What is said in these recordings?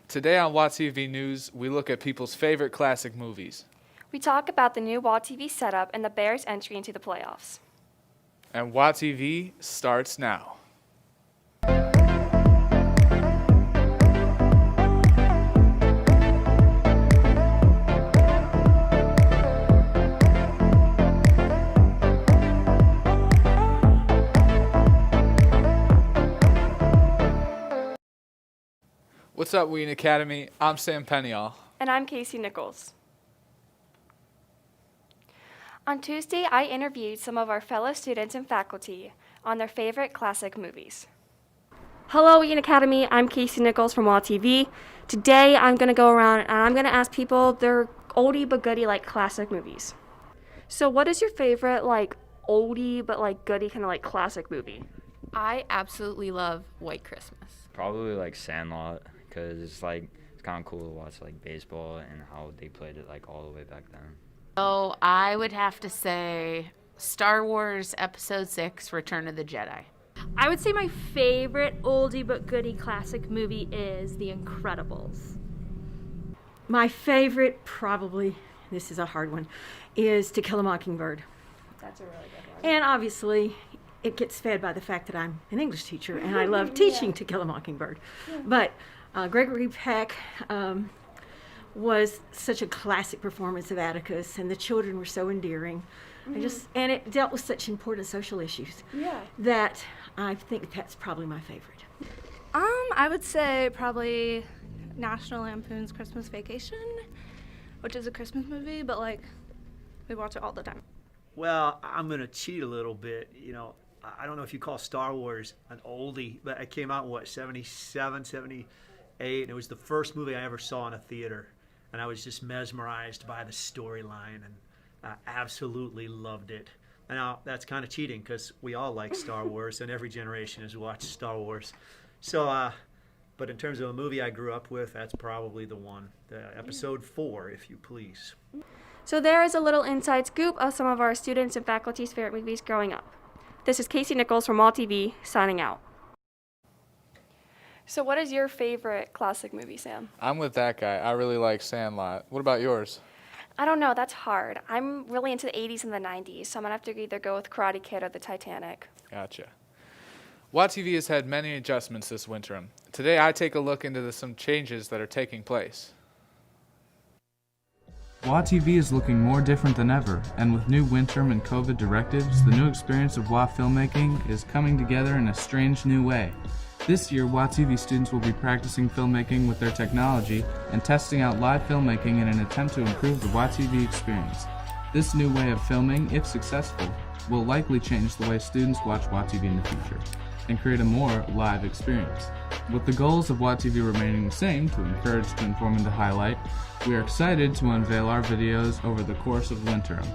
Today on WATv News, we look at people's favorite classic movies. We talk about the new WATv setup and the Bears' entry into the playoffs. And WATv starts now. What's up, Wheaton Academy? I'm Sam Peniel. And I'm Casey Nichols. On Tuesday, I interviewed some of our fellow students and faculty on their favorite classic movies. Hello, Wheaton Academy. I'm Casey Nichols from WATv. Today, I'm going to go around and I'm going to ask people their oldie but goodie classic movies. So what is your favorite oldie but goodie kind of classic movie? I absolutely love White Christmas. Probably Sandlot, because it's kind of cool to watch baseball and how they played it all the way back then. So I would have to say Star Wars Episode 6, Return of the Jedi. I would say my favorite oldie but goodie classic movie is The Incredibles. My favorite, probably, this is a hard one, is To Kill a Mockingbird. That's a really good one. And obviously, it gets fed by the fact that I'm an English teacher and I love teaching To Kill a Mockingbird. Yeah. But Gregory Peck was such a classic performance of Atticus, and the children were so endearing. And it dealt with such important social issues that I think that's probably my favorite. I would say probably National Lampoon's Christmas Vacation, which is a Christmas movie, but we watch it all the time. Well, I'm going to cheat a little bit. I don't know if you call Star Wars an oldie, but it came out in 77, 78, and it was the first movie I ever saw in a theater. And I was just mesmerized by the storyline and absolutely loved it. Now, that's kind of cheating because we all like Star Wars and every generation has watched Star Wars. So, but in terms of a movie I grew up with, that's probably the one, episode 4, if you please. So there is a little inside scoop of some of our students and faculty's favorite movies growing up. This is Casey Nichols from WATv signing out. So what is your favorite classic movie, Sam? I'm with that guy. I really like Sandlot. What about yours? I don't know. That's hard. I'm really into the 80s and the 90s, so I'm going to have to either go with Karate Kid or the Titanic. Gotcha. WATv has had many adjustments this winterim. Today I take a look into some changes that are taking place. WATv is looking more different than ever, and with new Winterim and COVID directives, the new experience of WA filmmaking is coming together in a strange new way. This year, WATv students will be practicing filmmaking with their technology and testing out live filmmaking in an attempt to improve the WATv experience. This new way of filming, if successful, will likely change the way students watch WATv in the future and create a more live experience. With the goals of WATv remaining the same, to encourage, to inform, and to highlight, we are excited to unveil our videos over the course of Winterim.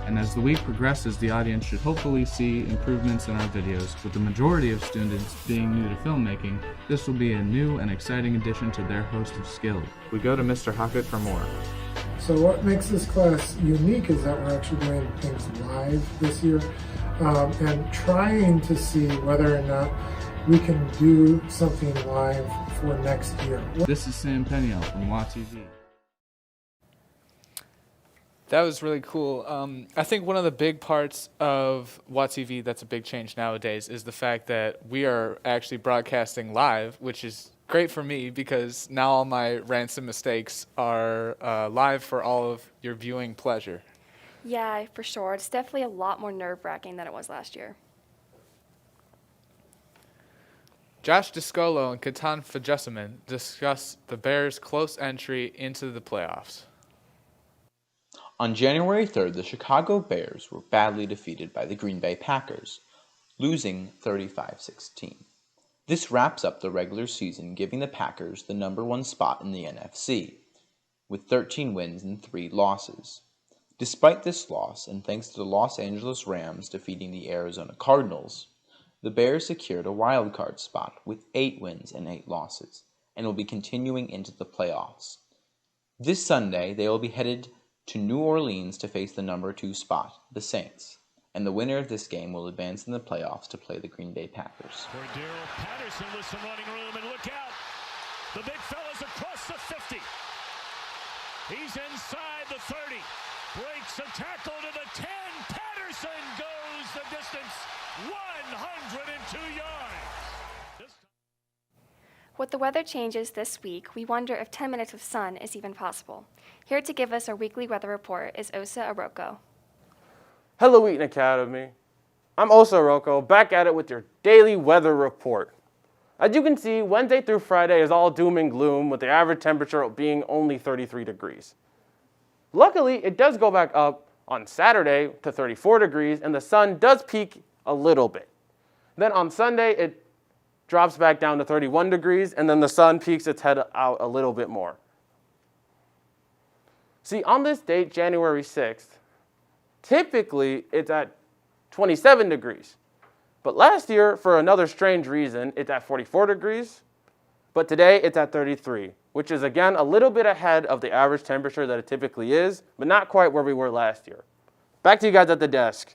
And as the week progresses, the audience should hopefully see improvements in our videos. With the majority of students being new to filmmaking, this will be a new and exciting addition to their host of skills. We go to Mr. Hockett for more. So what makes this class unique is that we're actually doing things live this year and trying to see whether or not we can do something live for next year. This is Sam Peniel from WATv. That was really cool. I think one of the big parts of WATv that's a big change nowadays is the fact that we are actually broadcasting live, which is great for me because now all my rants and mistakes are live for all of your viewing pleasure. Yeah, for sure. It's definitely a lot more nerve-wracking than it was last year. Josh Discolo and Katan Fajesaman discuss the Bears' close entry into the playoffs. On January 3rd, the Chicago Bears were badly defeated by the Green Bay Packers, losing 35-16. This wraps up the regular season, giving the Packers the #1 spot in the NFC, with 13 wins and 3 losses. Despite this loss, and thanks to the Los Angeles Rams defeating the Arizona Cardinals, the Bears secured a wildcard spot with 8 wins and 8 losses, and will be continuing into the playoffs. This Sunday, they will be headed to New Orleans to face the #2 spot, the Saints, and the winner of this game will advance in the playoffs to play the Green Bay Packers. For Darrell Patterson with some running room, and look out! The big fella's across the He's inside the 30. Breaks a tackle to the 10. Patterson goes the distance. 102 yards. With the weather changes this week, we wonder if 10 minutes of sun is even possible. Here to give us our weekly weather report is Osa Aroko. Hello, Eaton Academy. I'm Osa Aroko, back at it with your daily weather report. As you can see, Wednesday through Friday is all doom and gloom, with the average temperature being only 33 degrees. Luckily, it does go back up on Saturday to 34 degrees, and the sun does peak a little bit. Then on Sunday, it drops back down to 31 degrees, and then the sun peeks its head out a little bit more. See, on this date, January 6th, typically it's at 27 degrees. But last year, for another strange reason, it's at 44 degrees, but today it's at 33, which is again a little bit ahead of the average temperature that it typically is, but not quite where we were last year. Back to you guys at the desk.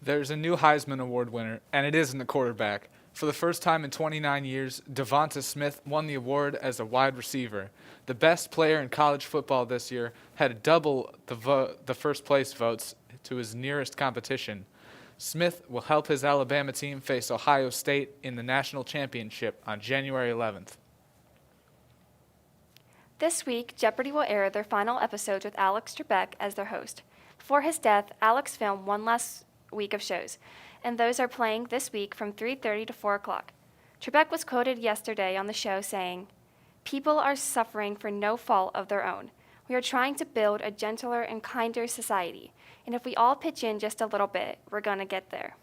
There's a new Heisman Award winner, and it isn't a quarterback. For the first time in 29 years, Devonta Smith won the award as a wide receiver. The best player in college football this year had double the first place votes to his nearest competition. Smith will help his Alabama team face Ohio State in the national championship on January 11th. This week, Jeopardy will air their final episodes with Alex Trebek as their host. Before his death, Alex filmed one last week of shows, and those are playing this week from 3:30 to 4 o'clock. Trebek was quoted yesterday on the show saying, "People are suffering for no fault of their own. We are trying to build a gentler and kinder society, and if we all pitch in just a little bit, we're going to get there."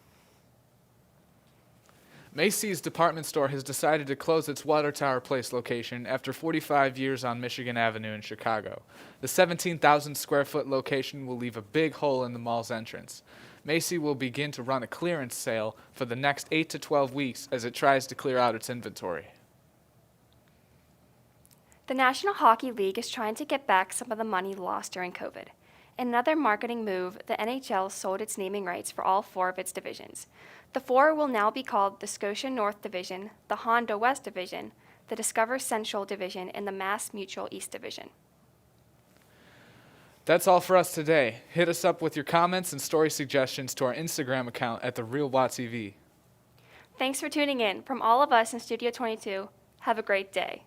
Macy's department store has decided to close its Water Tower Place location after 45 years on Michigan Avenue in Chicago. The 17,000 square foot location will leave a big hole in the mall's entrance. Macy will begin to run a clearance sale for the next 8 to 12 weeks as it tries to clear out its inventory. The National Hockey League is trying to get back some of the money lost during COVID. In another marketing move, the NHL sold its naming rights for all 4 of its divisions. The 4 will now be called the Scotia North Division, the Honda West Division, the Discover Central Division, and the Mass Mutual East Division. That's all for us today. Hit us up with your comments and story suggestions to our Instagram account at WAtv. Thanks for tuning in. From all of us in Studio 22, have a great day.